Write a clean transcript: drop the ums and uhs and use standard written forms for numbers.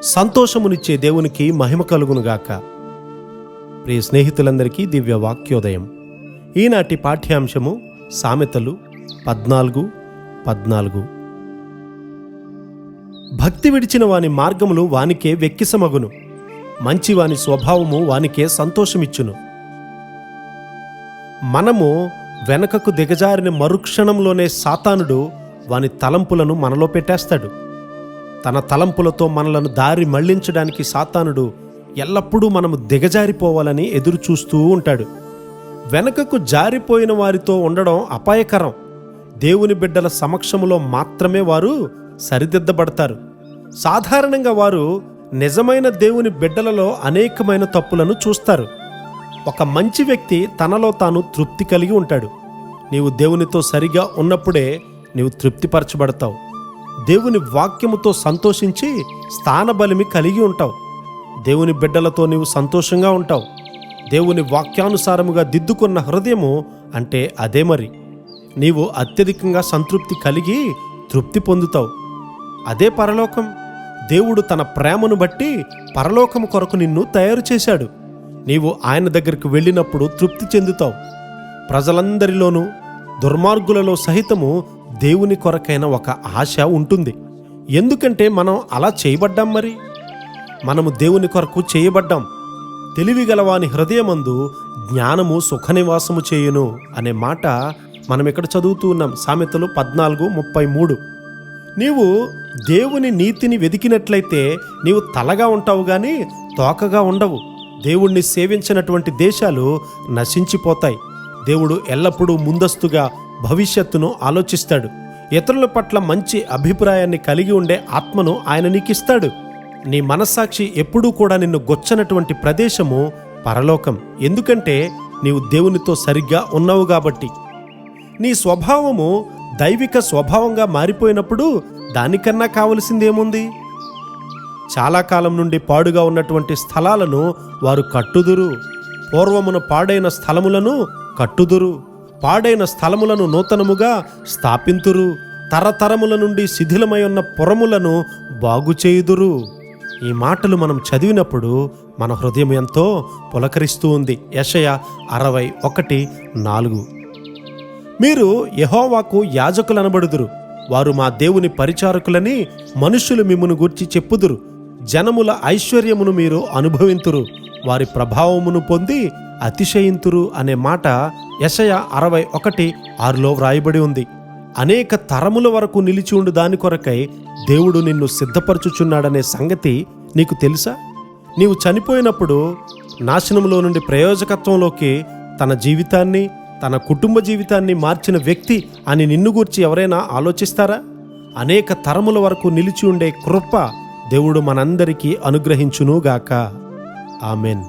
సంతోషమునిచ్చే దేవునికి మహిమ కలుగునుగాక. ప్రియ స్నేహితులందరికీ దివ్య వాక్యోదయం. ఈనాటి పాఠ్యాంశము సామెతలు 14:14. భక్తి విడిచిన వాని మార్గములు వానికే వెక్కిసమగును, మంచివాని స్వభావము వానికే సంతోషమిచ్చును. మనము వెనకకు దిగజారిన మరుక్షణంలోనే సాతానుడు వాని తలంపులను మనలో పెట్టేస్తాడు. తన తలంపులతో మనలను దారి మళ్లించడానికి సాతానుడు ఎల్లప్పుడూ మనము దిగజారిపోవాలని ఎదురు చూస్తూ ఉంటాడు. వెనకకు జారిపోయిన వారితో ఉండడం అపాయకరం. దేవుని బిడ్డల సమక్షములో మాత్రమే వారు సరిదిద్దబడతారు. సాధారణంగా వారు నిజమైన దేవుని బిడ్డలలో అనేకమైన తప్పులను చూస్తారు. ఒక మంచి వ్యక్తి తనలో తాను తృప్తి కలిగి ఉంటాడు. నీవు దేవునితో సరిగా ఉన్నప్పుడే నీవు తృప్తిపరచబడతావు. దేవుని వాక్యముతో సంతోషించి స్థానబలిమి కలిగి ఉంటావు. దేవుని బిడ్డలతో నీవు సంతోషంగా ఉంటావు. దేవుని వాక్యానుసారముగా దిద్దుకున్న హృదయము అంటే అదే. మరి నీవు అత్యధికంగా సంతృప్తి కలిగి తృప్తి పొందుతావు. అదే పరలోకం. దేవుడు తన ప్రేమను బట్టి పరలోకము కొరకు నిన్ను తయారు చేశాడు. నీవు ఆయన దగ్గరికి వెళ్ళినప్పుడు తృప్తి చెందుతావు. ప్రజలందరిలోనూ దుర్మార్గులలో సహితము దేవుని కొరకైన ఒక ఆశ ఉంటుంది. ఎందుకంటే మనం అలా చేయబడ్డాం. మరి మనము దేవుని కొరకు చేయబడ్డాం. తెలివిగలవాని హృదయమందు జ్ఞానము సుఖనివాసము చేయును అనే మాట మనం ఇక్కడ చదువుతూ ఉన్నాం. సామెతలు 14:33. నీవు దేవుని నీతిని వెదికినట్లయితే నీవు తలగా ఉంటావు గాని తోకగా ఉండవు. దేవుణ్ణి సేవించినటువంటి దేశాలు నశించిపోతాయి. దేవుడు ఎల్లప్పుడూ ముందస్తుగా భవిష్యత్తును ఆలోచిస్తాడు. ఇతరుల పట్ల మంచి అభిప్రాయాన్ని కలిగి ఉండే ఆత్మను ఆయన నీకిస్తాడు. నీ మనస్సాక్షి ఎప్పుడూ కూడా నిన్ను గొచ్చనటువంటి ప్రదేశము పరలోకం. ఎందుకంటే నీవు దేవునితో సరిగ్గా ఉన్నావు కాబట్టి. నీ స్వభావము దైవిక స్వభావంగా మారిపోయినప్పుడు దానికన్నా కావలసిందేముంది? చాలా కాలం నుండి పాడుగా ఉన్నటువంటి స్థలాలను వారు కట్టుదురు. పూర్వమున పాడైన స్థలములను కట్టుదురు. పాడైన స్థలములను నూతనముగా స్థాపింతురు. తరతరముల నుండి శిథిలమై ఉన్న పురములను బాగుచేయుదురు. ఈ మాటలు మనం చదివినప్పుడు మన హృదయం ఎంతో పులకరిస్తూ ఉంది. యెషయా 61:4. మీరు యెహోవాకు యాజకులనబడుదురు, వారు మా దేవుని పరిచారకులని మనుష్యులు మిమ్మును గూర్చి చెప్పుదురు. జనముల ఐశ్వర్యమును మీరు అనుభవింతురు, వారి ప్రభావమును పొంది అతిశయింతురు అనే మాట యెషయా 61:6లో వ్రాయబడి ఉంది. అనేక తరముల వరకు నిలిచి ఉండు దాని కొరకై దేవుడు నిన్ను సిద్ధపరచుచున్నాడనే సంగతి నీకు తెలుసా? నీవు చనిపోయినప్పుడు నాశనంలో నుండి ప్రయోజకత్వంలోకి తన జీవితాన్ని, తన కుటుంబ జీవితాన్ని మార్చిన వ్యక్తి అని నిన్ను గూర్చి ఎవరైనా ఆలోచిస్తారా? అనేక తరముల వరకు నిలిచి ఉండే కృప దేవుడు మనందరికీ అనుగ్రహించునుగాక. ఆమెన్.